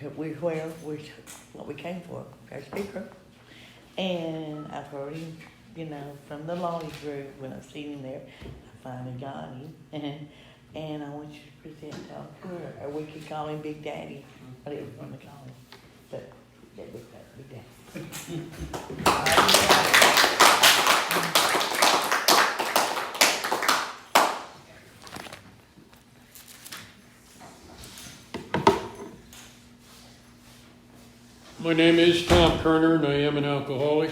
what we came for, our speaker. And I've heard him, from the lawyers group when I've seen him there. I finally got him. And I want you to present Tom Cruise, or we could call him Big Daddy, whatever you want to call him. But, yeah, Big Daddy. My name is Tom Kerner, and I am an alcoholic.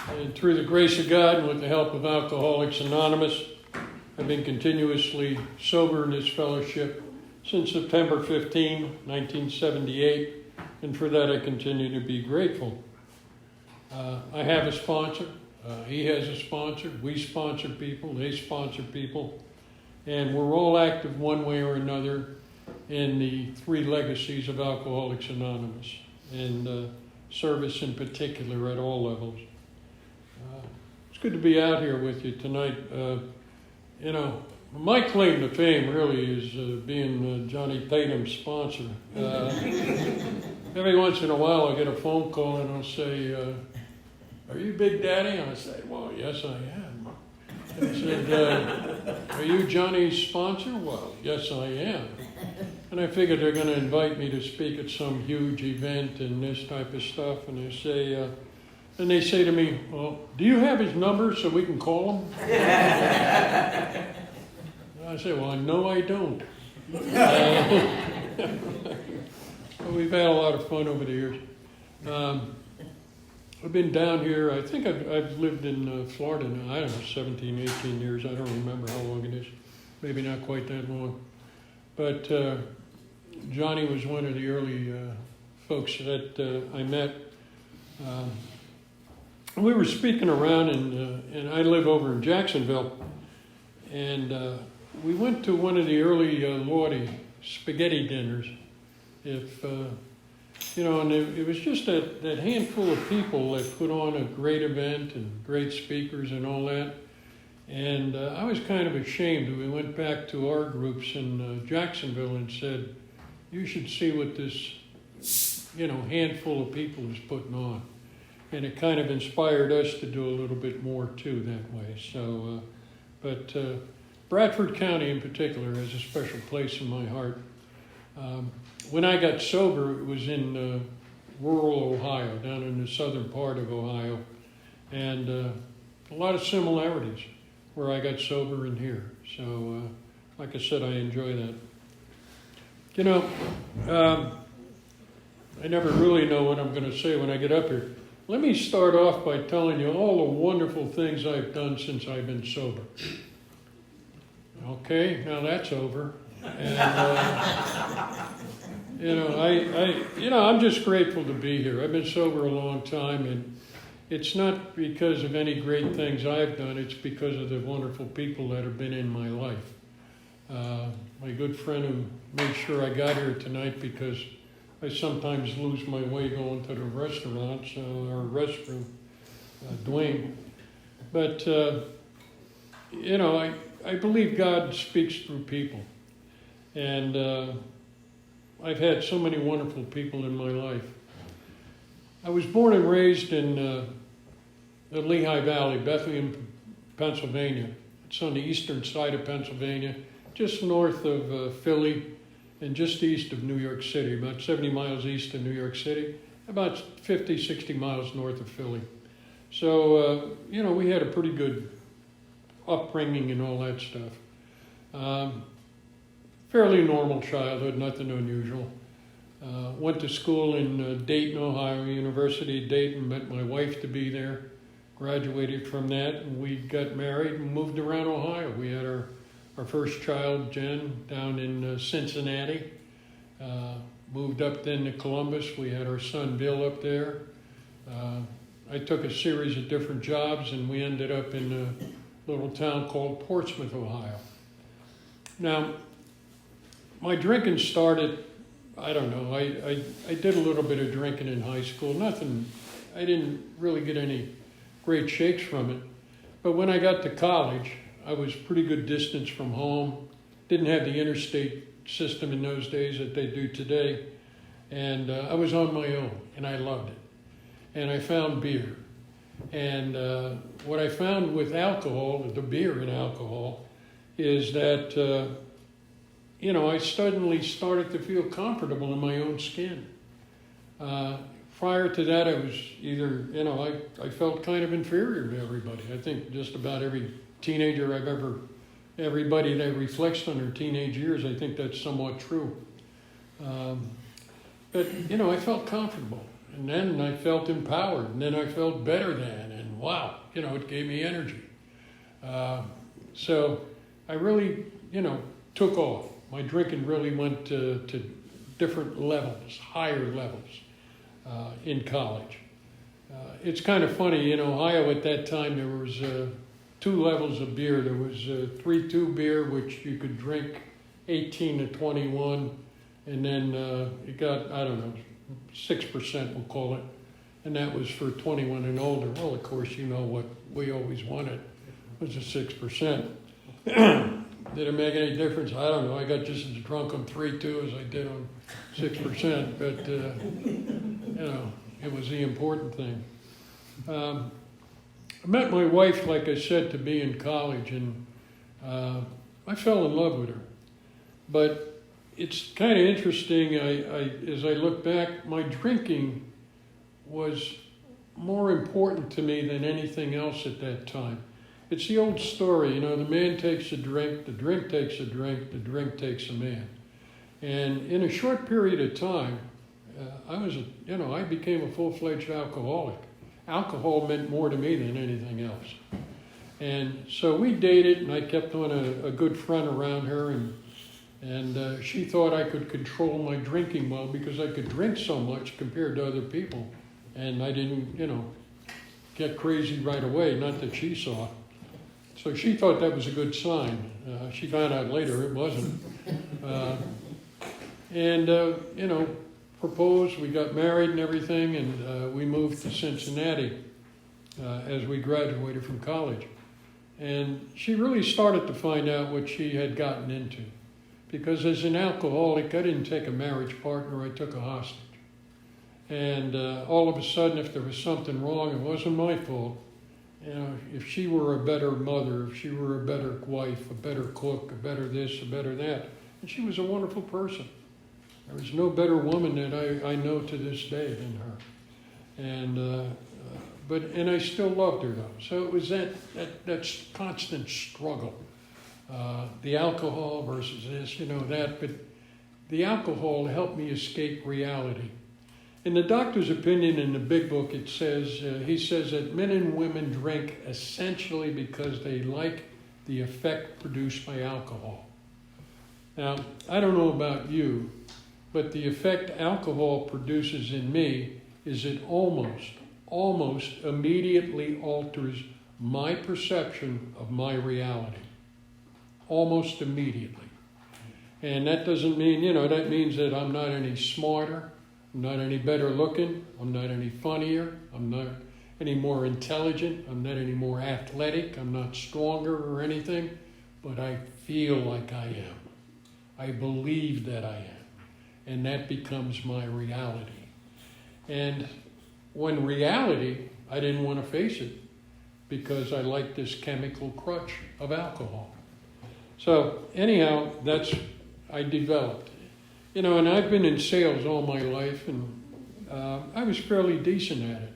And through the grace of God and with the help of Alcoholics Anonymous, I've been continuously sober in this fellowship since September 15, 1978, and for that I continue to be grateful. I have a sponsor. He has a sponsor. We sponsor people. They sponsor people. And we're all active one way or another in the three legacies of Alcoholics Anonymous, and service in particular at all levels. It's good to be out here with you tonight. My claim to fame really is being Johnny Tatum's sponsor. Every once in a while I'll get a phone call and I'll say, are you Big Daddy? And I say, well, yes, I am. And I said, are you Johnny's sponsor? Well, yes, I am. And I figured they're going to invite me to speak at some huge event and this type of stuff. And they say to me, well, do you have his number so we can call him? I say, well, no, I don't. We've had a lot of fun over the years. I've been down here, I think I've lived in Florida now, I don't know, 17, 18 years. I don't remember how long it is. Maybe not quite that long. But Johnny was one of the early folks that I met. We were speaking around, and I live over in Jacksonville, and we went to one of the early Lordy spaghetti dinners. And it was just that handful of people that put on a great event and great speakers and all that. And I was kind of ashamed. We went back to our groups in Jacksonville and said, you should see what this, handful of people is putting on. And it kind of inspired us to do a little bit more too that way. So, but Bradford County in particular has a special place in my heart. When I got sober, it was in rural Ohio, down in the southern part of Ohio. And a lot of similarities where I got sober and here. So, like I said, I enjoy that. I never really know what I'm going to say when I get up here. Let me start off by telling you all the wonderful things I've done since I've been sober. Okay, now that's over. And, I'm just grateful to be here. I've been sober a long time, and it's not because of any great things I've done. It's because of the wonderful people that have been in my life. My good friend who made sure I got here tonight, because I sometimes lose my way going to the restaurants or restroom, Dwayne. But, I believe God speaks through people. And I've had so many wonderful people in my life. I was born and raised in the Lehigh Valley, Bethlehem, Pennsylvania. It's on the eastern side of Pennsylvania, just north of Philly and just east of New York City, about 70 miles east of New York City, about 50, 60 miles north of Philly. So, we had a pretty good upbringing and all that stuff. Fairly normal childhood, nothing unusual. Went to school in Dayton, Ohio, University of Dayton, met my wife to be there, graduated from that, and we got married and moved around Ohio. We had our first child, Jen, down in Cincinnati. Moved up then to Columbus. We had our son, Bill, up there. I took a series of different jobs, and we ended up in a little town called Portsmouth, Ohio. Now, my drinking started, I don't know, I did a little bit of drinking in high school. Nothing, I didn't really get any great shakes from it. But when I got to college, I was pretty good distance from home, didn't have the interstate system in those days that they do today. And I was on my own, and I loved it. And I found beer. And what I found with alcohol, the beer and alcohol, is that, I suddenly started to feel comfortable in my own skin. Prior to that, I was either, I felt kind of inferior to everybody. I think just about every teenager everybody that reflects on their teenage years, I think that's somewhat true. But I felt comfortable. And then I felt empowered, and then I felt better than, and wow, it gave me energy. So I really, took off. My drinking really went to different levels, higher levels in college. It's kind of funny, in Ohio at that time there was 2 levels of beer. There was 3-2 beer, which you could drink 18 to 21, and then it got, 6% we'll call it, and that was for 21 and older. Well, of course, what we always wanted was a 6%. Did it make any difference? I don't know. I got just as drunk on 3-2 as I did on 6%, but it was the important thing. I met my wife, like I said, to be in college, and I fell in love with her. But it's kind of interesting, as I look back, my drinking was more important to me than anything else at that time. It's the old story, the man takes a drink, the drink takes a drink, the drink takes a man. And in a short period of time, I became a full-fledged alcoholic. Alcohol meant more to me than anything else. And so we dated, and I kept on a good front around her, and she thought I could control my drinking well because I could drink so much compared to other people. And I didn't, get crazy right away, not that she saw. So she thought that was a good sign. She found out later it wasn't. Proposed, we got married and everything, and we moved to Cincinnati as we graduated from college. And she really started to find out what she had gotten into. Because as an alcoholic, I didn't take a marriage partner, I took a hostage. And all of a sudden, if there was something wrong, it wasn't my fault. If she were a better mother, if she were a better wife, a better cook, a better this, a better that. And she was a wonderful person. There was no better woman that I know to this day than her. And I still loved her though. So it was that constant struggle. The alcohol versus this, that. But the alcohol helped me escape reality. In the doctor's opinion in the big book, it says, he says that men and women drink essentially because they like the effect produced by alcohol. Now, I don't know about you, but the effect alcohol produces in me is it almost immediately alters my perception of my reality. Almost immediately. And that doesn't mean, that means that I'm not any smarter, I'm not any better looking, I'm not any funnier, I'm not any more intelligent, I'm not any more athletic, I'm not stronger or anything, but I feel like I am. I believe that I am. And that becomes my reality. And when reality, I didn't want to face it because I liked this chemical crutch of alcohol. So anyhow, I developed. And I've been in sales all my life, and I was fairly decent at it.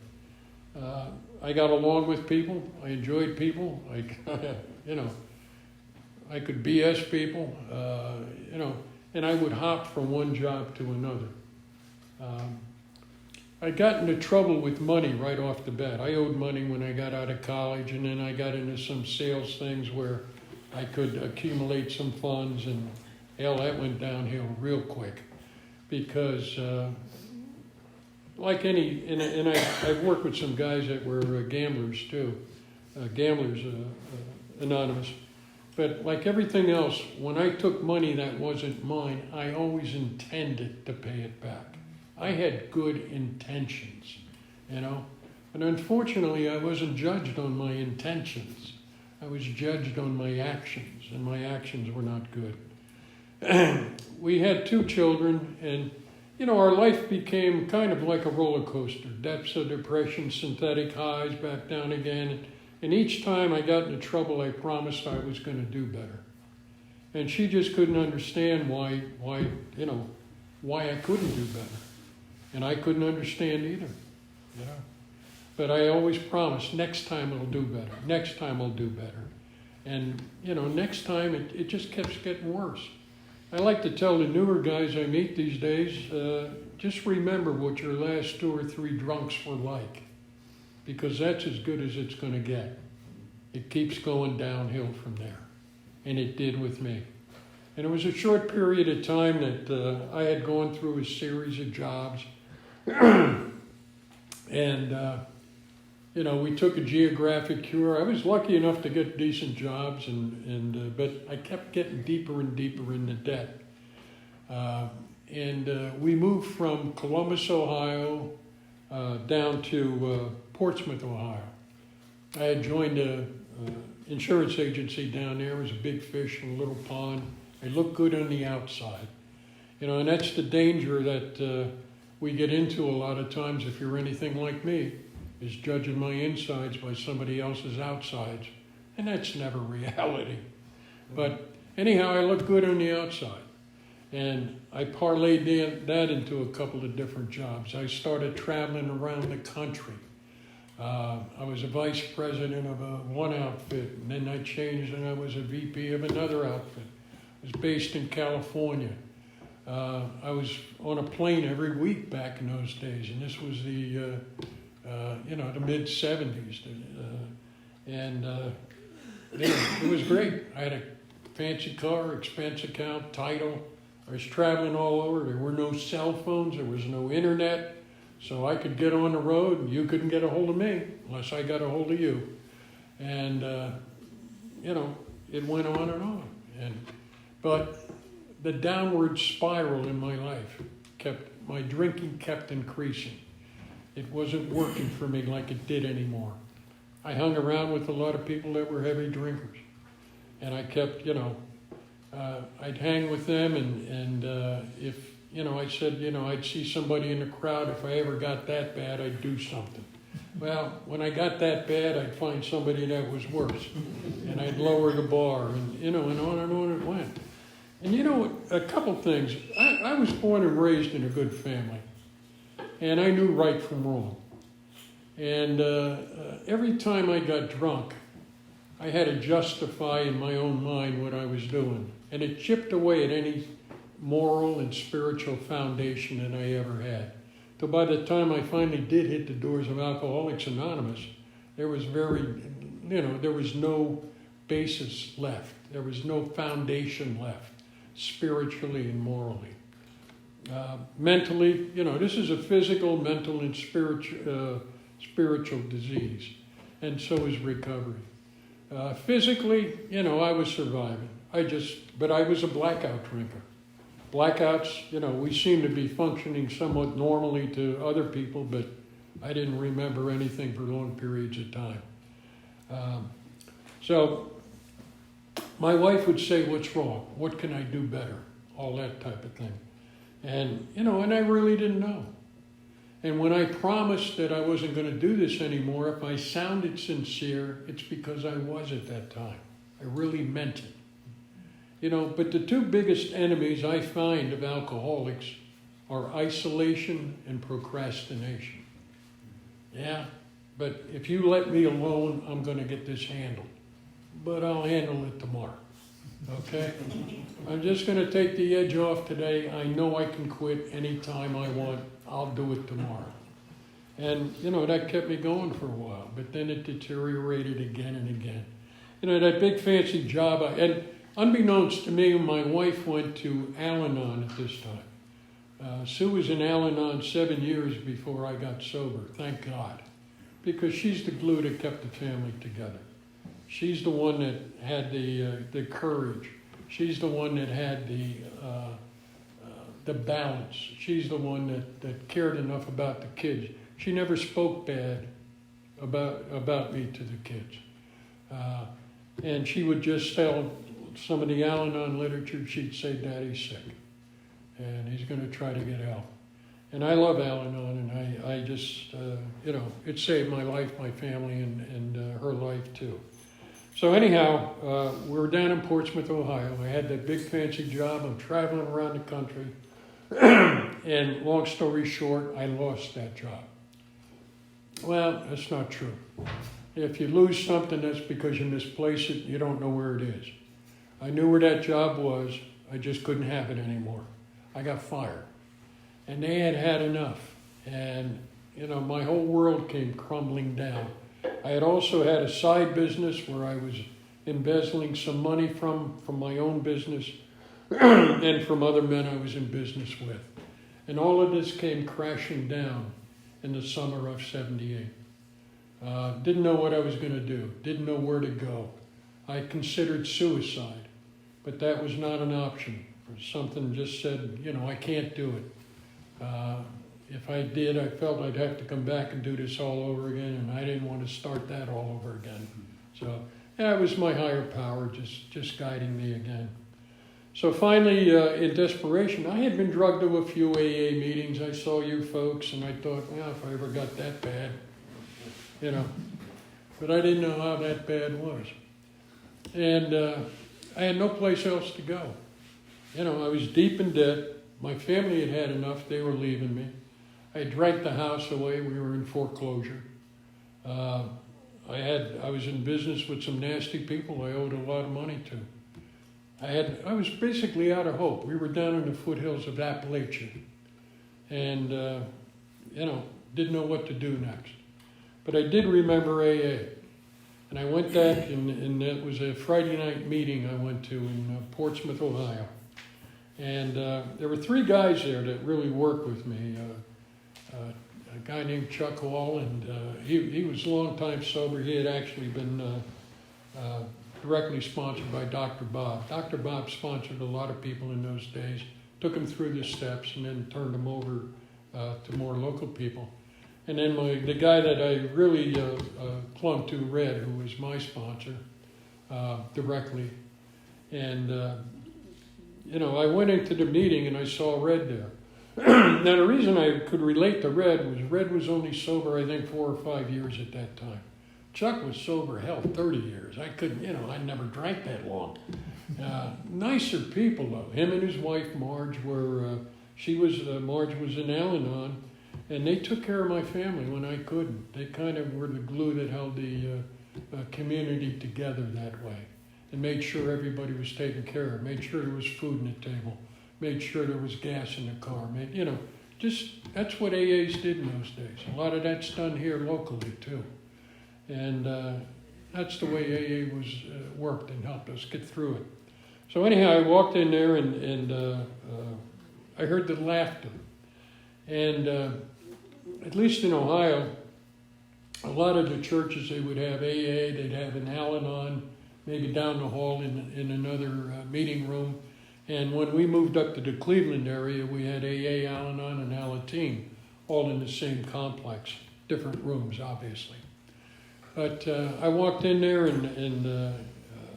I got along with people. I enjoyed people. I could BS people, and I would hop from one job to another. I got into trouble with money right off the bat. I owed money when I got out of college, and then I got into some sales things where I could accumulate some funds, and hell, that went downhill real quick because I've worked with some guys that were gamblers too, Gamblers Anonymous. But like everything else, when I took money that wasn't mine, I always intended to pay it back. I had good intentions, But unfortunately, I wasn't judged on my intentions. I was judged on my actions, and my actions were not good. we had 2 children, and our life became kind of like a roller coaster. Depths of depression, synthetic highs, back down again. And each time I got into trouble, I promised I was going to do better. And she just couldn't understand why I couldn't do better. And I couldn't understand either, But I always promised, next time I'll do better. Next time I'll do better. And, next time it just kept getting worse. I like to tell the newer guys I meet these days, just remember what your last 2 or 3 drunks were like, because that's as good as it's going to get. It keeps going downhill from there, and it did with me. And it was a short period of time that I had gone through a series of jobs, and we took a geographic cure. I was lucky enough to get decent jobs, but I kept getting deeper and deeper into debt. We moved from Columbus, Ohio, down to Portsmouth, Ohio. I had joined a insurance agency down there. It was a big fish in a little pond. It looked good on the outside. And that's the danger that we get into a lot of times if you're anything like me, is judging my insides by somebody else's outsides. And that's never reality. But anyhow, I looked good on the outside. And I parlayed that into a couple of different jobs. I started traveling around the country. I was a vice president of one outfit, and then I changed and I was a VP of another outfit. I was based in California. I was on a plane every week back in those days, and this was the mid-'70s. It was great. I had a fancy car, expense account, title. I was traveling all over. There were no cell phones. There was no internet. So I could get on the road, and you couldn't get a hold of me unless I got a hold of you. And, it went on and on. But the downward spiral in my life my drinking kept increasing. It wasn't working for me like it did anymore. I hung around with a lot of people that were heavy drinkers. And I kept, I'd hang with them, and if, I said, I'd see somebody in the crowd, if I ever got that bad, I'd do something. Well, when I got that bad, I'd find somebody that was worse, and I'd lower the bar, and on and on it went. And a couple things. I was born and raised in a good family, and I knew right from wrong. And every time I got drunk, I had to justify in my own mind what I was doing. And it chipped away at any moral and spiritual foundation that I ever had. So by the time I finally did hit the doors of Alcoholics Anonymous, there was there was no basis left. There was no foundation left, spiritually and morally. Mentally, this is a physical, mental, and spiritual disease, and so is recovery. Physically, I was surviving. But I was a blackout drinker. Blackouts, we seem to be functioning somewhat normally to other people, but I didn't remember anything for long periods of time. So my wife would say, "What's wrong? What can I do better?" All that type of thing. And, and I really didn't know. And when I promised that I wasn't going to do this anymore, if I sounded sincere, it's because I was at that time. I really meant it. But the 2 biggest enemies I find of alcoholics are isolation and procrastination. Yeah, but if you let me alone, I'm going to get this handled. But I'll handle it tomorrow. Okay? I'm just going to take the edge off today. I know I can quit anytime I want. I'll do it tomorrow. And, that kept me going for a while. But then it deteriorated again and again. That big fancy job. And unbeknownst to me, my wife went to Al-Anon at this time. Sue was in Al-Anon 7 years before I got sober, thank God. Because she's the glue that kept the family together. She's the one that had the courage. She's the one that had the balance. She's the one that cared enough about the kids. She never spoke bad about me to the kids. And she would just tell some of the Al-Anon literature, she'd say, Daddy's sick, and he's going to try to get help. And I love Al-Anon, and I just, it saved my life, my family, and her life too. So anyhow, we were down in Portsmouth, Ohio. I had that big fancy job. I'm traveling around the country. And long story short, I lost that job. Well, that's not true. If you lose something, that's because you misplace it. You don't know where it is. I knew where that job was. I just couldn't have it anymore. I got fired. And they had had enough. And, my whole world came crumbling down. I had also had a side business where I was embezzling some money from my own business and from other men I was in business with. And all of this came crashing down in the summer of '78. Didn't know what I was going to do. Didn't know where to go. I considered suicide, but that was not an option. Something just said, I can't do it. If I did, I felt I'd have to come back and do this all over again, and I didn't want to start that all over again. So that was my higher power just guiding me again. So finally, in desperation, I had been drugged to a few AA meetings. I saw you folks, and I thought, if I ever got that bad, But I didn't know how that bad was. And I had no place else to go. I was deep in debt. My family had had enough. They were leaving me. I drank the house away. We were in foreclosure. I was in business with some nasty people I owed a lot of money to. I was basically out of hope. We were down in the foothills of Appalachia, and didn't know what to do next. But I did remember AA, and I went back, and it was a Friday night meeting I went to in Portsmouth, Ohio, and there were three guys there that really worked with me. A guy named Chuck Hall, and he was a long time sober. He had actually been directly sponsored by Dr. Bob. Dr. Bob sponsored a lot of people in those days, took them through the steps, and then turned them over to more local people. And then the guy that I really clung to, Red, who was my sponsor directly. And, I went into the meeting and I saw Red there. Now, the reason I could relate to Red was only sober, I think, 4 or 5 years at that time. Chuck was sober, 30 years. I couldn't, I never drank that long. Nicer people, though. Him and his wife, Marge, Marge was in Al-Anon, and they took care of my family when I couldn't. They kind of were the glue that held the community together that way, and made sure everybody was taken care of, made sure there was food on the table, made sure there was gas in the car, that's what AAs did in those days. A lot of that's done here locally, too. And that's the way AA was worked and helped us get through it. So anyhow, I walked in there and I heard the laughter. And at least in Ohio, a lot of the churches, they would have AA, they'd have an Al-Anon, maybe down the hall in another meeting room. And when we moved up to the Cleveland area, we had AA, Al-Anon, and Alateen, all in the same complex, different rooms, obviously. But I walked in there and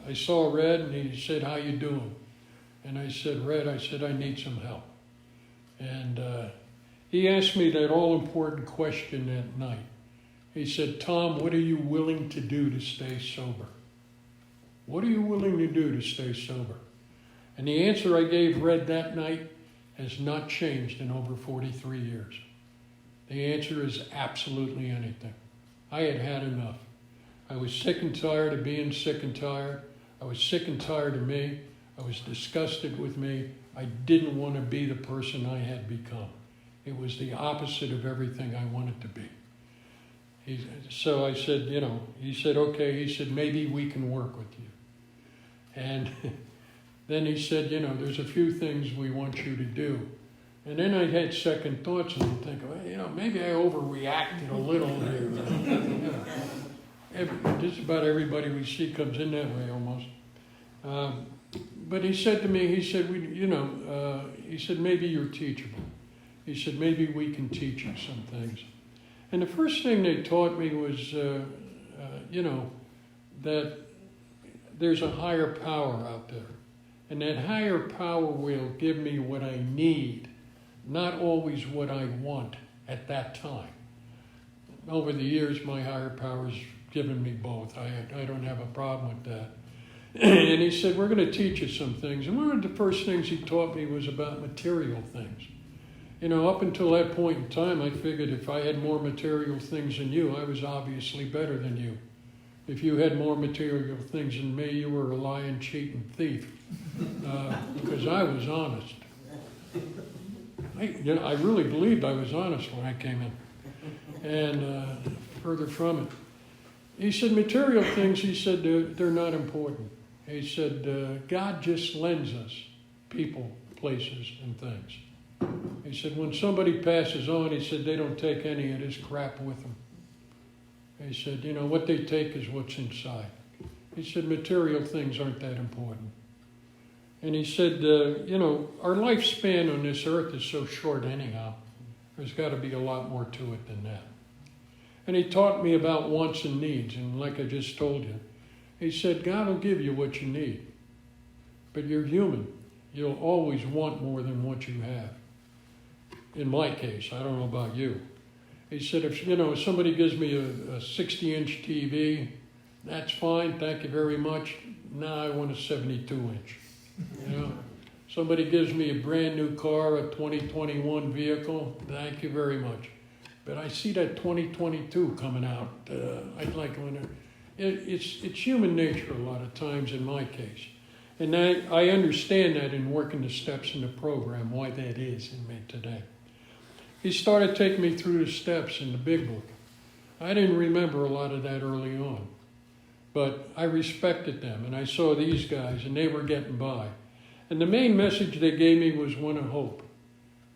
I saw Red, and he said, "How you doing?" And I said, "Red," I need some help. And he asked me that all-important question that night. He said, "Tom, what are you willing to do to stay sober? What are you willing to do to stay sober?" And the answer I gave Red that night has not changed in over 43 years. The answer is absolutely anything. I had had enough. I was sick and tired of being sick and tired. I was sick and tired of me. I was disgusted with me. I didn't want to be the person I had become. It was the opposite of everything I wanted to be. So I said, he said, "Okay." He said, "Maybe we can work with you." And then he said, "There's a few things we want you to do." And then I had second thoughts, and I'm thinking, well, maybe I overreacted a little here. Just about everybody we see comes in that way almost. But he said to me, he said, "Maybe you're teachable." He said, "Maybe we can teach you some things." And the first thing they taught me was, that there's a higher power out there. And that higher power will give me what I need, not always what I want at that time. Over the years, my higher power's given me both. I don't have a problem with that. And he said, we're going to teach you some things. And one of the first things he taught me was about material things. You know, up until that point in time, I figured if I had more material things than you, I was obviously better than you. If you had more material things than me, you were a lying, cheating thief. Because I was honest. I really believed I was honest when I came in. And further from it. He said, material things, he said, they're not important. He said, God just lends us people, places, and things. He said, when somebody passes on, he said, they don't take any of this crap with them. He said, you know, what they take is what's inside. He said, material things aren't that important. And he said, you know, our lifespan on this earth is so short anyhow. There's got to be a lot more to it than that. And he taught me about wants and needs. And like I just told you, he said, God will give you what you need. But you're human. You'll always want more than what you have. In my case, I don't know about you. He said, if somebody gives me a 60-inch TV, that's fine, thank you very much. Now I want a 72-inch. You know, somebody gives me a brand new car, a 2021 vehicle, thank you very much. But I see that 2022 coming out. I'd like one. It's human nature a lot of times in my case. And I understand that in working the steps in the program, why that is in me today. He started taking me through the steps in the big book. I didn't remember a lot of that early on. But I respected them, and I saw these guys, and they were getting by. And the main message they gave me was one of hope.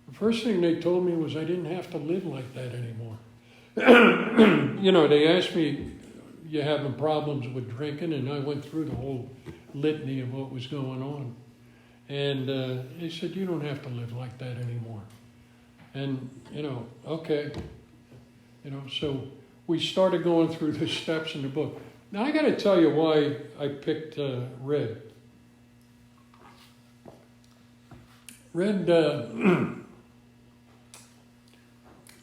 The first thing they told me was I didn't have to live like that anymore. You know, they asked me, you having problems with drinking? And I went through the whole litany of what was going on. And they said, you don't have to live like that anymore. And, you know, okay. You know, so we started going through the steps in the book. Now, I got to tell you why I picked Red. Red,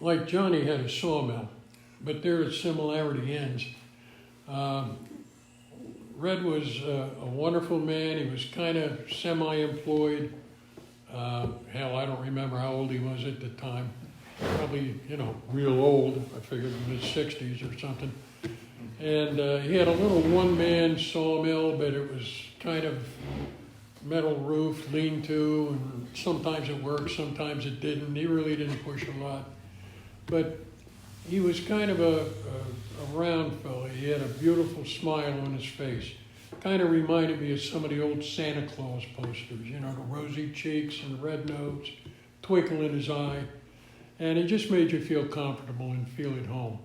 like Johnny had a sawmill, but their similarity ends. Red was a wonderful man. He was kind of semi-employed. Hell, I don't remember how old he was at the time. Probably, you know, real old. I figured in his 60s or something. And he had a little one-man sawmill, but it was kind of metal roof, lean-to, and sometimes it worked, sometimes it didn't. He really didn't push a lot. But he was kind of a round fella. He had a beautiful smile on his face. Kind of reminded me of some of the old Santa Claus posters, you know, the rosy cheeks and the red nose, twinkle in his eye. And he just made you feel comfortable and feel at home.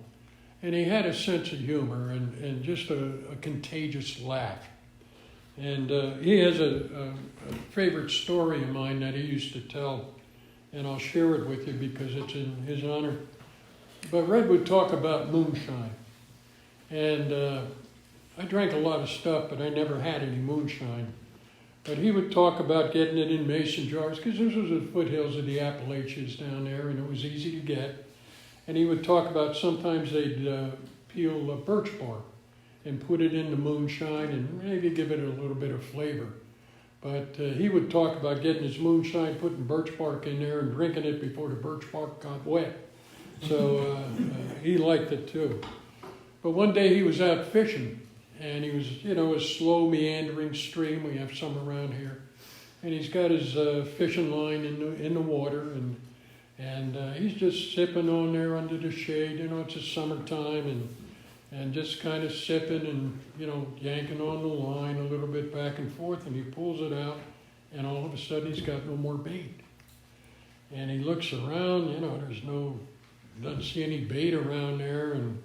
And he had a sense of humor and just a contagious laugh. And he has a favorite story of mine that he used to tell, and I'll share it with you because it's in his honor. But Red would talk about moonshine. And I drank a lot of stuff, but I never had any moonshine. But he would talk about getting it in mason jars, because this was the foothills of the Appalachians down there, and it was easy to get. And he would talk about sometimes they'd peel a birch bark and put it in the moonshine and maybe give it a little bit of flavor. But he would talk about getting his moonshine, putting birch bark in there and drinking it before the birch bark got wet. So he liked it too. But one day he was out fishing, and he was, you know, a slow meandering stream. We have some around here. And he's got his fishing line in the water, and he's just sipping on there under the shade. You know, it's the summertime, and just kind of sipping and, you know, yanking on the line a little bit back and forth, and he pulls it out, and all of a sudden he's got no more bait. And he looks around, you know, doesn't see any bait around there, and,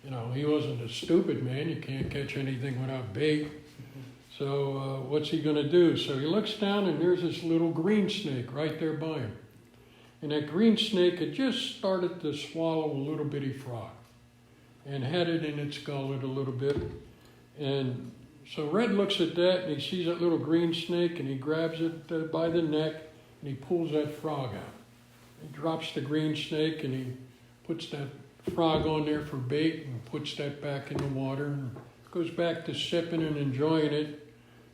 you know, he wasn't a stupid man. You can't catch anything without bait. So what's he going to do? So he looks down, and there's this little green snake right there by him. And that green snake had just started to swallow a little bitty frog and had it in its gullet a little bit. And So Red looks at that and he sees that little green snake and he grabs it by the neck and he pulls that frog out. He drops the green snake and he puts that frog on there for bait and puts that back in the water and goes back to sipping and enjoying it.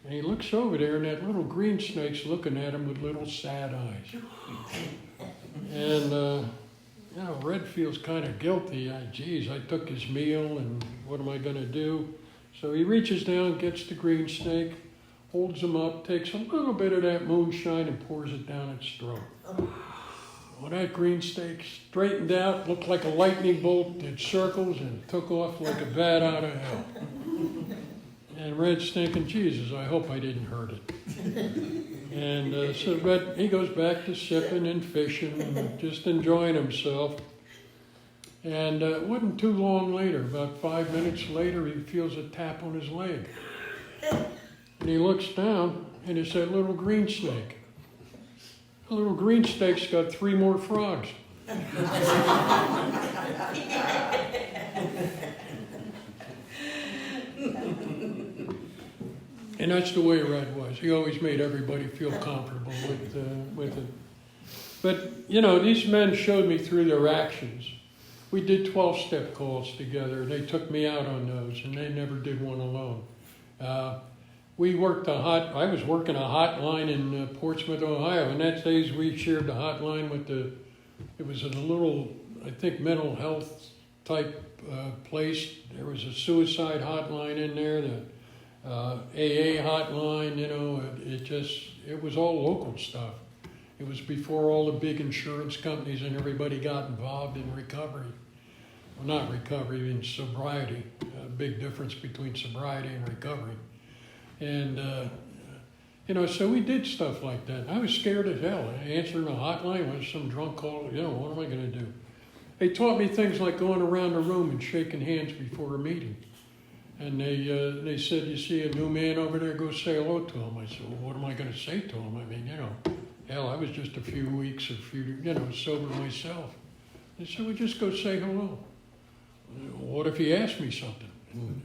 And he looks over there and that little green snake's looking at him with little sad eyes. And, Red feels kind of guilty. Geez, I took his meal and what am I going to do? So he reaches down, gets the green snake, holds him up, takes a little bit of that moonshine and pours it down its throat. Well, that green snake straightened out, looked like a lightning bolt, did circles, and took off like a bat out of hell. And Red's thinking, Jesus, I hope I didn't hurt it. And so Red, he goes back to sipping and fishing and just enjoying himself. And it wasn't too long later, about 5 minutes later, he feels a tap on his leg. And he looks down, and it's that little green snake. The little green snake's got 3 more frogs. And that's the way Red was. He always made everybody feel comfortable with it. But, these men showed me through their actions. We did 12-step calls together. They took me out on those, and they never did one alone. I was working a hotline in Portsmouth, Ohio, and that days we shared the hotline with it was in a little, I think, mental health type place. There was a suicide hotline in there, the AA hotline, it was all local stuff. It was before all the big insurance companies and everybody got involved in recovery. Well, not recovery, in sobriety. A big difference between sobriety and recovery. And, so we did stuff like that. I was scared as hell. Answering a hotline when some drunk called, what am I going to do? They taught me things like going around the room and shaking hands before a meeting. And they said, you see a new man over there, go say hello to him. I said, well, what am I going to say to him? I mean, hell, I was just a few weeks sober myself. They said, well, just go say hello. What if he asked me something? And,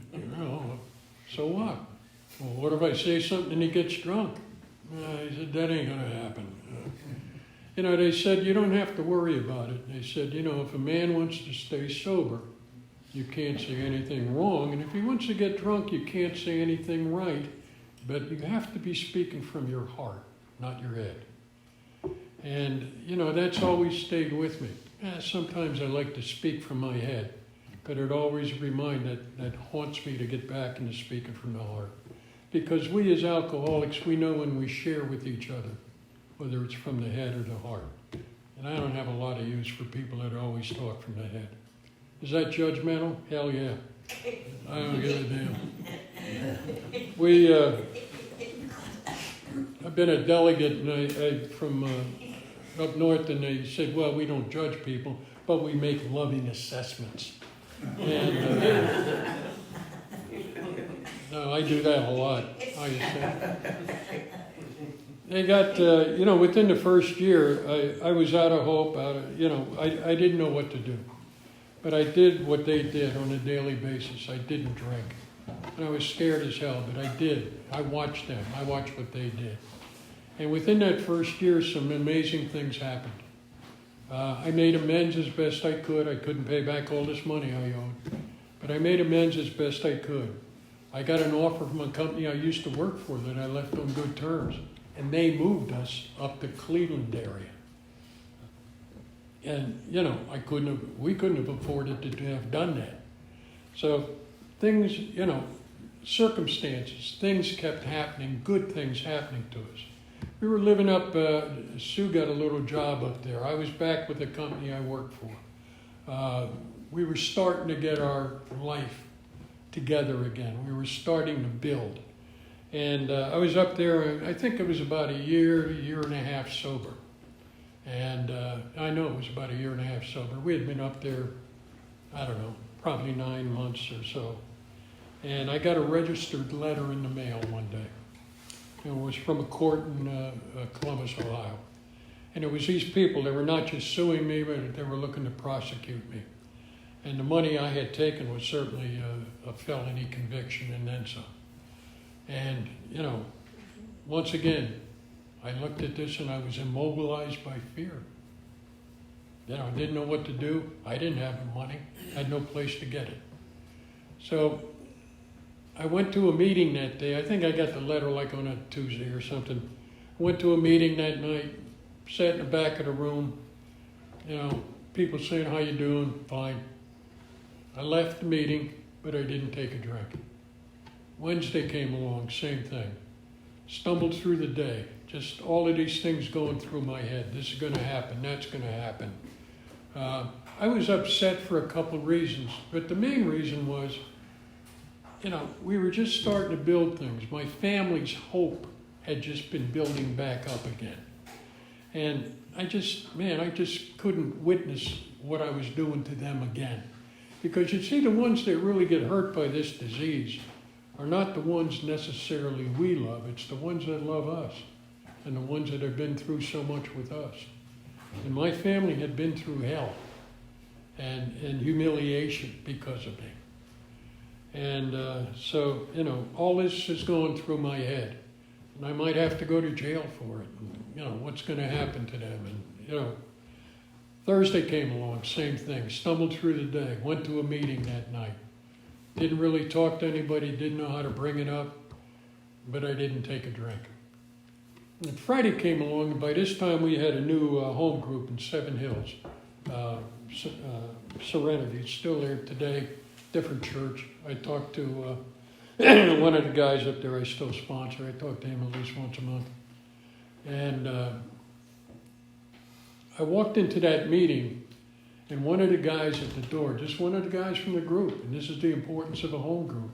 so what? Well, what if I say something and he gets drunk? I said, that ain't going to happen. They said, you don't have to worry about it. They said, if a man wants to stay sober, you can't say anything wrong. And if he wants to get drunk, you can't say anything right. But you have to be speaking from your heart, not your head. And, that's always stayed with me. Sometimes I like to speak from my head, but it always that haunts me to get back into speaking from the heart. Because we as alcoholics, we know when we share with each other, whether it's from the head or the heart. And I don't have a lot of use for people that always talk from the head. Is that judgmental? Hell yeah. I don't give a damn. I've been a delegate and from up north, and they said, well, we don't judge people, but we make loving assessments. And no, I do that a lot. They got, within the first year, I was out of hope, I didn't know what to do. But I did what they did on a daily basis. I didn't drink. And I was scared as hell, but I did. I watched them. I watched what they did. And within that first year, some amazing things happened. I made amends as best I could. I couldn't pay back all this money I owed. But I made amends as best I could. I got an offer from a company I used to work for that I left on good terms. And they moved us up the Cleveland area. And, we couldn't have afforded to have done that. So things, circumstances, things kept happening, good things happening to us. We were living up, Sue got a little job up there. I was back with the company I worked for. We were starting to get our life together again. We were starting to build. And I was up there, I think it was about a year and a half sober. And I know it was about a year and a half sober. We had been up there, I don't know, probably 9 months or so. And I got a registered letter in the mail one day. It was from a court in Columbus, Ohio. And it was these people, they were not just suing me, but they were looking to prosecute me. And the money I had taken was certainly a felony conviction and then some. And, you know, once again, I looked at this and I was immobilized by fear. You know, I didn't know what to do. I didn't have the money. I had no place to get it. So I went to a meeting that day. I think I got the letter like on a Tuesday or something. I went to a meeting that night, sat in the back of the room, you know, people saying, how you doing? Fine. I left the meeting, but I didn't take a drink. Wednesday came along, same thing. Stumbled through the day. Just all of these things going through my head. This is going to happen. That's going to happen. I was upset for a couple of reasons, but the main reason was, you know, we were just starting to build things. My family's hope had just been building back up again. And I just couldn't witness what I was doing to them again. Because you see, the ones that really get hurt by this disease are not the ones necessarily we love. It's the ones that love us and the ones that have been through so much with us. And my family had been through hell and humiliation because of me. And so, you know, all this is going through my head. And I might have to go to jail for it. And, you know, what's going to happen to them? And, you know, Thursday came along, same thing. Stumbled through the day. Went to a meeting that night. Didn't really talk to anybody. Didn't know how to bring it up. But I didn't take a drink. And Friday came along, and by this time we had a new home group in Seven Hills. Serenity. It's still there today. Different church. I talked to one of the guys up there I still sponsor. I talk to him at least once a month. And I walked into that meeting, and one of the guys at the door, just one of the guys from the group, and this is the importance of a home group,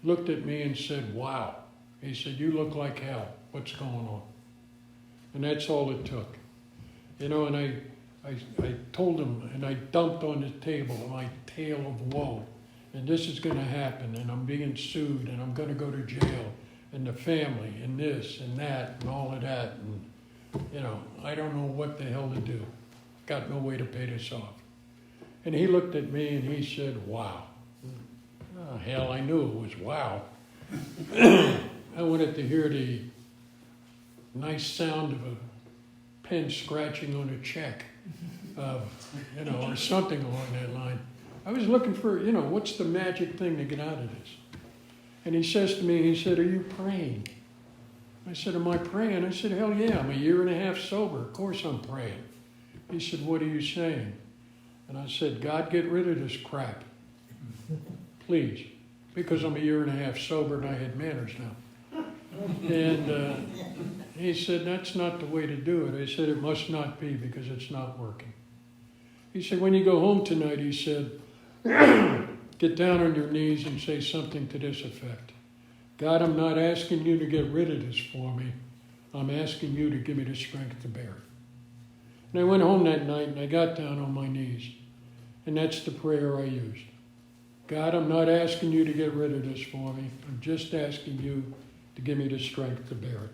looked at me and said, wow. He said, you look like hell. What's going on? And that's all it took. You know, and I told him, and I dumped on the table my tale of woe. And this is going to happen, and I'm being sued, and I'm going to go to jail, and the family, and this, and that, and all of that. And, you know, I don't know what the hell to do. Got no way to pay this off. And he looked at me, and he said, wow. Oh, hell, I knew it was wow. I wanted to hear the nice sound of a pen scratching on a check, you know, or something along that line. I was looking for, you know, what's the magic thing to get out of this? And he says to me, he said, are you praying? I said, am I praying? I said, hell yeah, I'm a year and a half sober. Of course I'm praying. He said, what are you saying? And I said, God, get rid of this crap. Please. Because I'm a year and a half sober and I had manners now. And he said, that's not the way to do it. I said, it must not be because it's not working. He said, when you go home tonight, he said, get down on your knees and say something to this effect. God, I'm not asking you to get rid of this for me. I'm asking you to give me the strength to bear it. And I went home that night and I got down on my knees. And that's the prayer I used. God, I'm not asking you to get rid of this for me. I'm just asking you to give me the strength to bear it.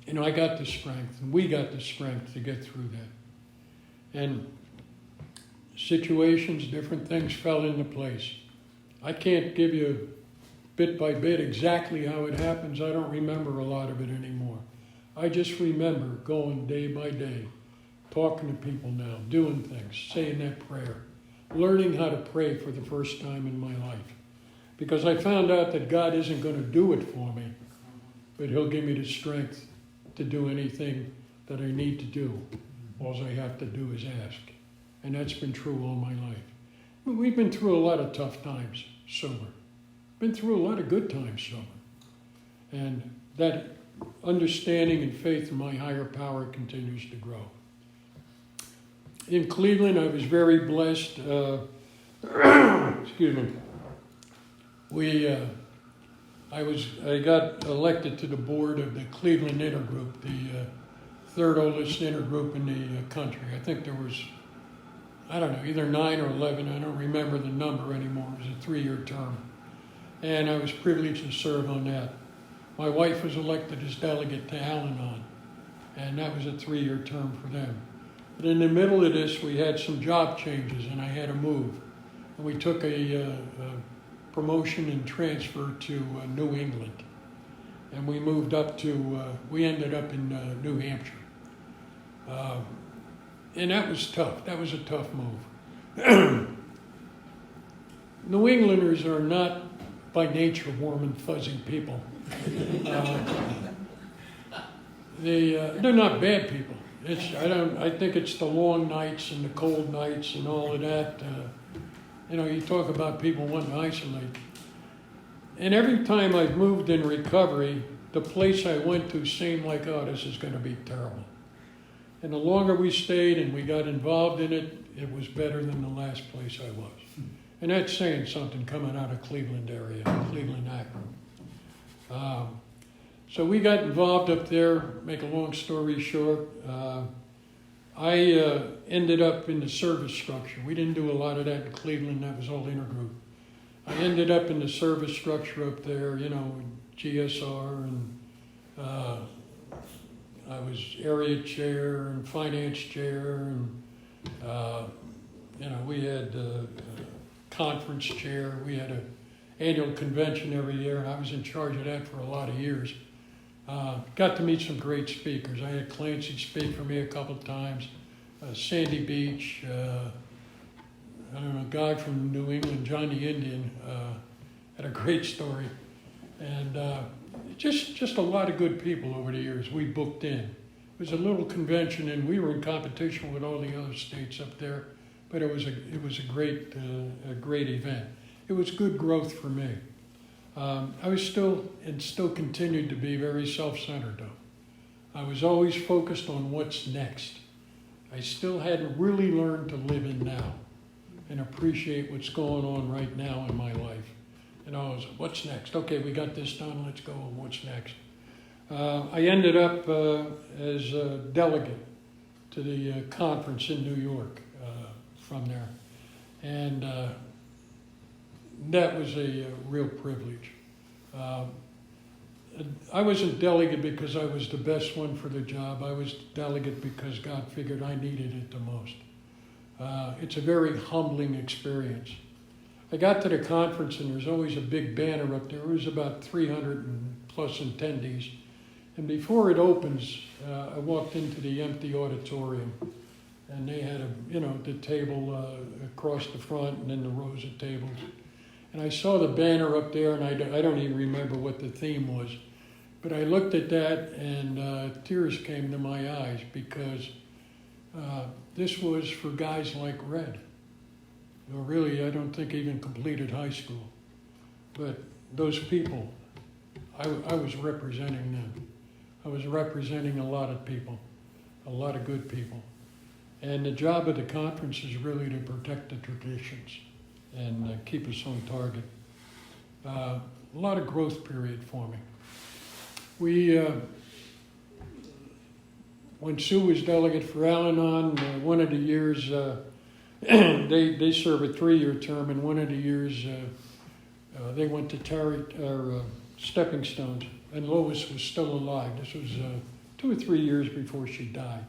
You know, I got the strength, and we got the strength to get through that. And situations, different things fell into place. I can't give you bit by bit exactly how it happens. I don't remember a lot of it anymore. I just remember going day by day, talking to people now, doing things, saying that prayer, learning how to pray for the first time in my life. Because I found out that God isn't going to do it for me, but he'll give me the strength to do anything that I need to do. All I have to do is ask. And that's been true all my life. We've been through a lot of tough times sober. Been through a lot of good times sober. And that understanding and faith in my higher power continues to grow. In Cleveland, I was very blessed. Excuse me. I got elected to the board of the Cleveland Intergroup, the third oldest intergroup in the country. I think there was, I don't know, either 9 or 11. I don't remember the number anymore. It was a 3-year term. And I was privileged to serve on that. My wife was elected as delegate to Al-Anon, and that was a 3-year term for them. But in the middle of this, we had some job changes, and I had to move. And we took a promotion and transfer to New England. And we moved up to, we ended up in New Hampshire. And that was tough. That was a tough move. New Englanders are not by nature warm and fuzzy people. They're not bad people. I think it's the long nights and the cold nights and all of that. You talk about people wanting to isolate. And every time I've moved in recovery, the place I went to seemed like, oh, this is going to be terrible. And the longer we stayed and we got involved in it, it was better than the last place I was. And that's saying something coming out of Cleveland area, Cleveland, Akron. So we got involved up there, make a long story short. I ended up in the service structure. We didn't do a lot of that in Cleveland, that was all intergroup. I ended up in the service structure up there, GSR, and I was area chair and finance chair, and we had conference chair. We had an annual convention every year, and I was in charge of that for a lot of years. Got to meet some great speakers. I had Clancy speak for me a couple of times. Sandy Beach, a guy from New England, Johnny Indian, had a great story. And just a lot of good people over the years we booked in. It was a little convention, and we were in competition with all the other states up there, but it was a great event. It was good growth for me. I was still continued to be very self-centered though. I was always focused on what's next. I still hadn't really learned to live in now and appreciate what's going on right now in my life. I was, what's next? Okay, we got this done, let's go, and what's next? I ended up as a delegate to the conference in New York from there. And that was a real privilege. I wasn't delegate because I was the best one for the job. I was delegate because God figured I needed it the most. It's a very humbling experience. I got to the conference and there's always a big banner up there. There was about 300 and plus attendees. And before it opens, I walked into the empty auditorium, and they had the table across the front and then the rows of tables. And I saw the banner up there, and I don't even remember what the theme was. But I looked at that, and tears came to my eyes because this was for guys like Red, who really, I don't think even completed high school. But those people, I was representing them. I was representing a lot of people, a lot of good people. And the job of the conference is really to protect the traditions and keep us on target. A lot of growth period for me. When Sue was delegate for Al-Anon, one of the years, they serve a 3-year term, and one of the years they went to Stepping Stones, and Lois was still alive. This was 2 or 3 years before she died.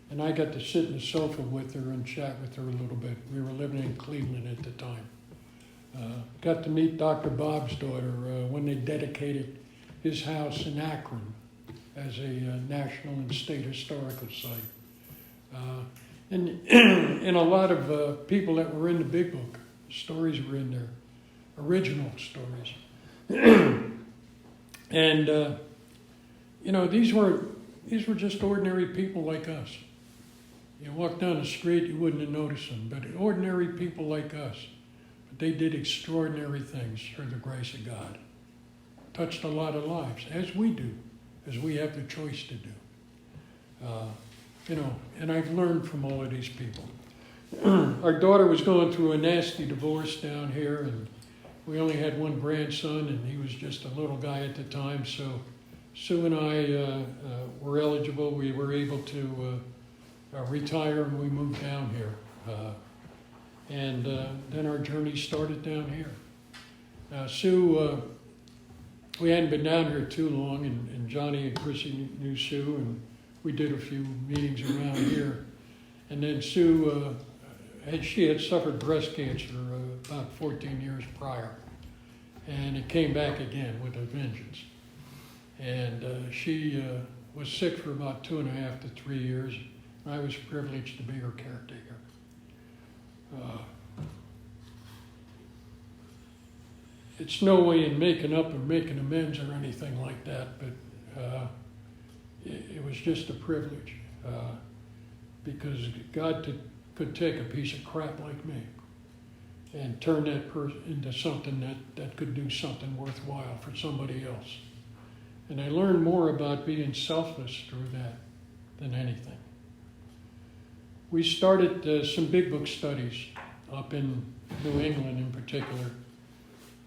And I got to sit in the sofa with her and chat with her a little bit. We were living in Cleveland at the time. Got to meet Dr. Bob's daughter when they dedicated his house in Akron as a national and state historical site. And a lot of people that were in the big book, stories were in there, original stories. And, these were just ordinary people like us. You walk down the street, you wouldn't have noticed them, but ordinary people like us. But they did extraordinary things through the grace of God. Touched a lot of lives, as we do, as we have the choice to do. And I've learned from all of these people. Our daughter was going through a nasty divorce down here, and we only had one grandson, and he was just a little guy at the time. So Sue and I were eligible. We were able to retire, and we moved down here. And then our journey started down here. Now, Sue, we hadn't been down here too long, and Johnny and Chrissy knew Sue, and we did a few meetings around here. And then Sue, she had suffered breast cancer about 14 years prior. And it came back again with a vengeance. And she was sick for about 2.5 to 3 years. I was privileged to be her caretaker. It's no way in making up or making amends or anything like that, but it was just a privilege because God could take a piece of crap like me and turn that person into something that could do something worthwhile for somebody else. And I learned more about being selfless through that than anything. We started some big book studies up in New England in particular.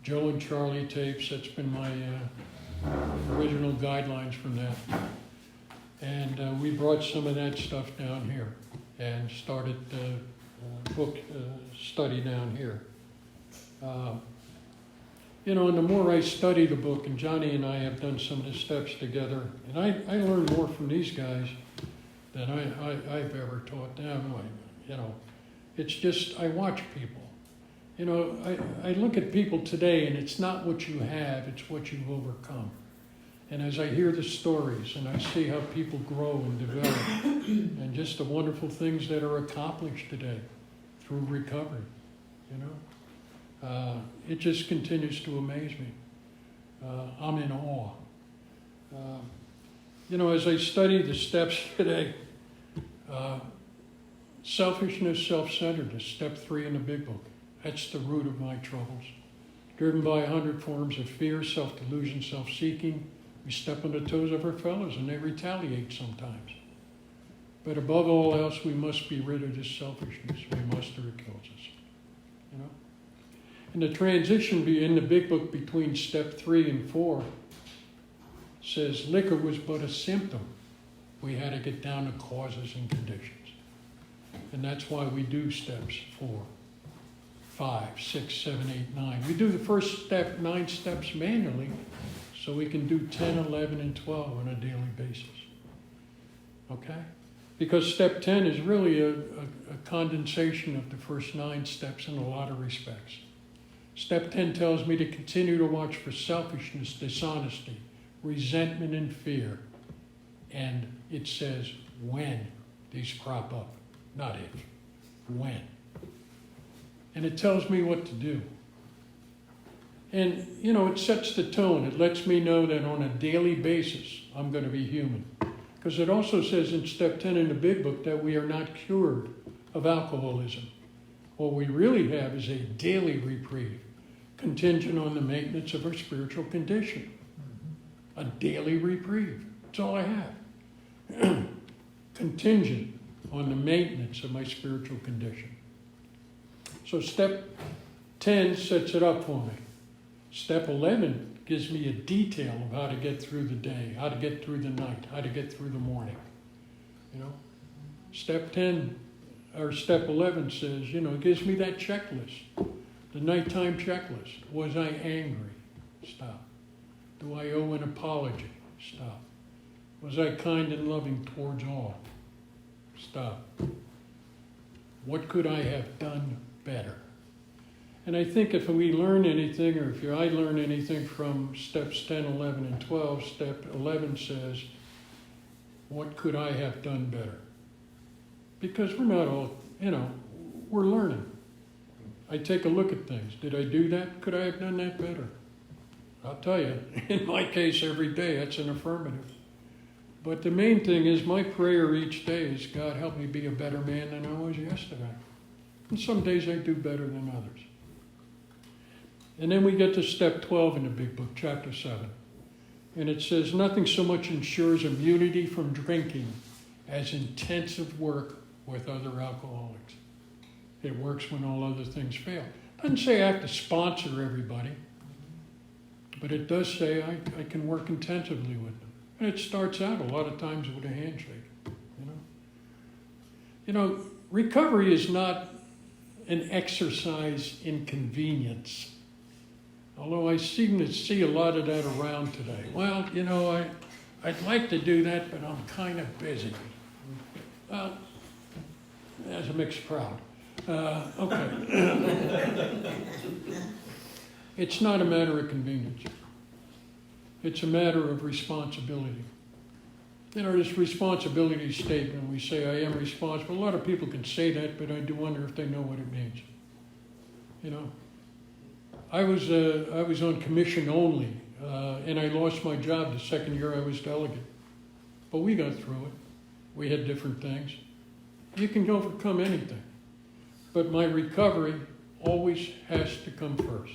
Joe and Charlie tapes, that's been my original guidelines from that. And we brought some of that stuff down here and started book study down here. And the more I study the book, and Johnny and I have done some of the steps together, and I learn more from these guys than I've ever taught them. It's just, I watch people. I look at people today, and it's not what you have, it's what you've overcome. And as I hear the stories, and I see how people grow and develop, and just the wonderful things that are accomplished today through recovery, it just continues to amaze me. I'm in awe. As I study the steps today, selfishness, self-centeredness, step 3 in the big book. That's the root of my troubles. Driven by 100 forms of fear, self-delusion, self-seeking, we step on the toes of our fellows and they retaliate sometimes. But above all else, we must be rid of this selfishness. We must, or it kills us. And the transition in the big book between step 3 and 4 says liquor was but a symptom. We had to get down to causes and conditions. And that's why we do steps 4, 5, 6, 7, 8, 9. We do the first step, 9 steps manually, so we can do 10, 11, and 12 on a daily basis. Okay? Because step 10 is really a condensation of the first 9 steps in a lot of respects. Step 10 tells me to continue to watch for selfishness, dishonesty, resentment, and fear. And it says when these crop up, not if, when. And it tells me what to do. And, it sets the tone. It lets me know that on a daily basis, I'm going to be human. Because it also says in step 10 in the big book that we are not cured of alcoholism. What we really have is a daily reprieve, contingent on the maintenance of our spiritual condition. A daily reprieve. That's all I have. Contingent on the maintenance of my spiritual condition. So step 10 sets it up for me. Step 11 gives me a detail of how to get through the day, how to get through the night, how to get through the morning. Step 10 or step 11 says, it gives me that checklist, the nighttime checklist. Was I angry? Stop. Do I owe an apology? Stop. Was I kind and loving towards all? Stop. What could I have done better? And I think if we learn anything, or if I learn anything from steps 10, 11, and 12, step 11 says, what could I have done better? Because we're not all, we're learning. I take a look at things. Did I do that? Could I have done that better? I'll tell you, in my case, every day, that's an affirmative. But the main thing is my prayer each day is, God, help me be a better man than I was yesterday. And some days I do better than others. And then we get to step 12 in the big book, chapter 7. And it says, nothing so much ensures immunity from drinking as intensive work with other alcoholics. It works when all other things fail. It doesn't say I have to sponsor everybody, but it does say I can work intensively with them. And it starts out a lot of times with a handshake. Recovery is not an exercise in convenience. Although I seem to see a lot of that around today. Well, I'd like to do that, but I'm kind of busy. Well, that's a mixed crowd. Okay. It's not a matter of convenience. It's a matter of responsibility. You know, this responsibility statement, we say, I am responsible. A lot of people can say that, but I do wonder if they know what it means. You know, I was on commission only, and I lost my job the second year I was delegate. But we got through it. We had different things. You can overcome anything. But my recovery always has to come first.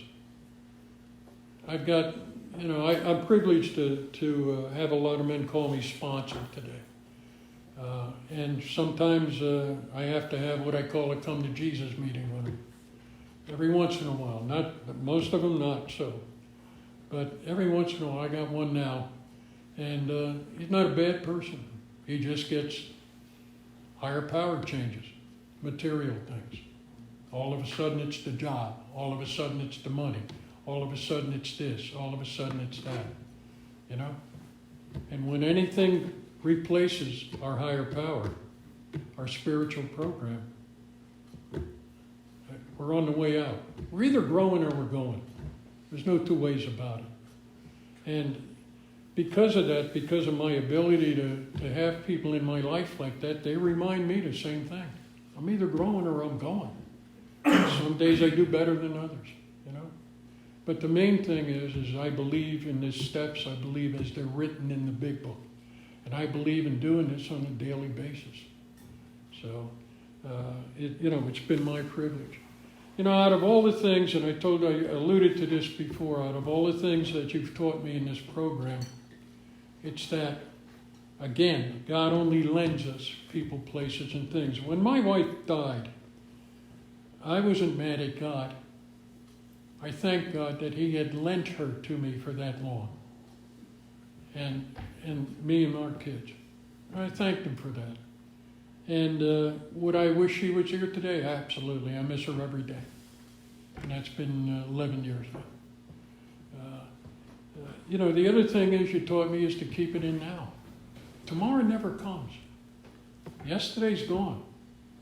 I've got, you know, I'm privileged to have a lot of men call me sponsor today. And sometimes I have to have what I call a come to Jesus meeting with them. Every once in a while. Most of them not so. But every once in a while, I got one now. And he's not a bad person. He just gets higher power changes, material things. All of a sudden it's the job. All of a sudden it's the money. All of a sudden it's this. All of a sudden it's that. You know? And when anything replaces our higher power, our spiritual program, we're on the way out. We're either growing or we're going. There's no two ways about it. And because of that, because of my ability to have people in my life like that, they remind me the same thing. I'm either growing or I'm going. Some days I do better than others, you know. But the main thing is I believe in these steps. I believe as they're written in the big book. And I believe in doing this on a daily basis. So, it's been my privilege. You know, out of all the things, and I alluded to this before, out of all the things that you've taught me in this program, it's that, again, God only lends us people, places, and things. When my wife died, I wasn't mad at God. I thank God that He had lent her to me for that long. And me and our kids. I thanked Him for that. And would I wish she was here today? Absolutely. I miss her every day. And that's been 11 years now. The other thing is you taught me is to keep it in now. Tomorrow never comes. Yesterday's gone.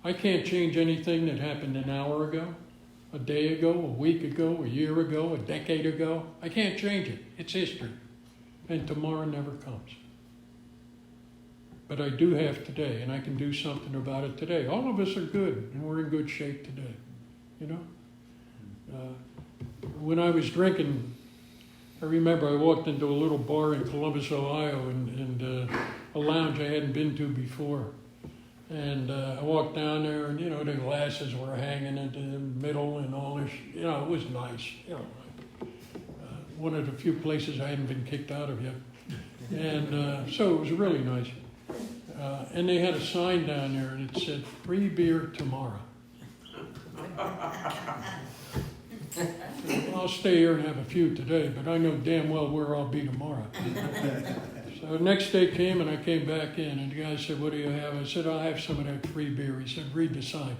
I can't change anything that happened an hour ago, a day ago, a week ago, a year ago, a decade ago. I can't change it. It's history. And tomorrow never comes. But I do have today, and I can do something about it today. All of us are good, and we're in good shape today. You know? When I was drinking, I remember I walked into a little bar in Columbus, Ohio, and a lounge I hadn't been to before. And I walked down there, and, the glasses were hanging into the middle and all this. It was nice. One of the few places I hadn't been kicked out of yet. And so it was really nice. And they had a sign down there, and it said, "Free beer tomorrow." I'll stay here and have a few today, but I know damn well where I'll be tomorrow. So the next day came, and I came back in, and the guy said, "What do you have?" I said, "I'll have some of that free beer." He said, "Read the sign.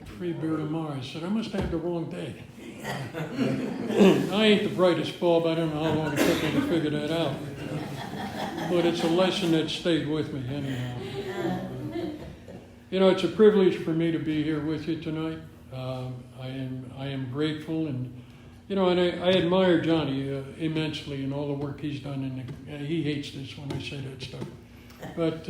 Free beer tomorrow." I said, "I must have the wrong day." I ain't the brightest bulb. I don't know how long it took me to figure that out. But it's a lesson that stayed with me anyhow. It's a privilege for me to be here with you tonight. I am grateful, and I admire Johnny immensely and all the work he's done. And he hates this when I say that stuff, but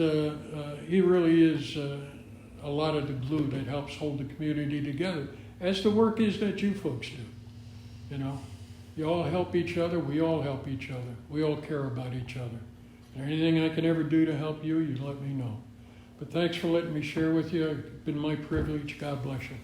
he really is a lot of the glue that helps hold the community together, as the work is that you folks do. You all help each other. We all help each other. We all care about each other. Anything I can ever do to help you, you let me know. But thanks for letting me share with you. It's been my privilege. God bless you.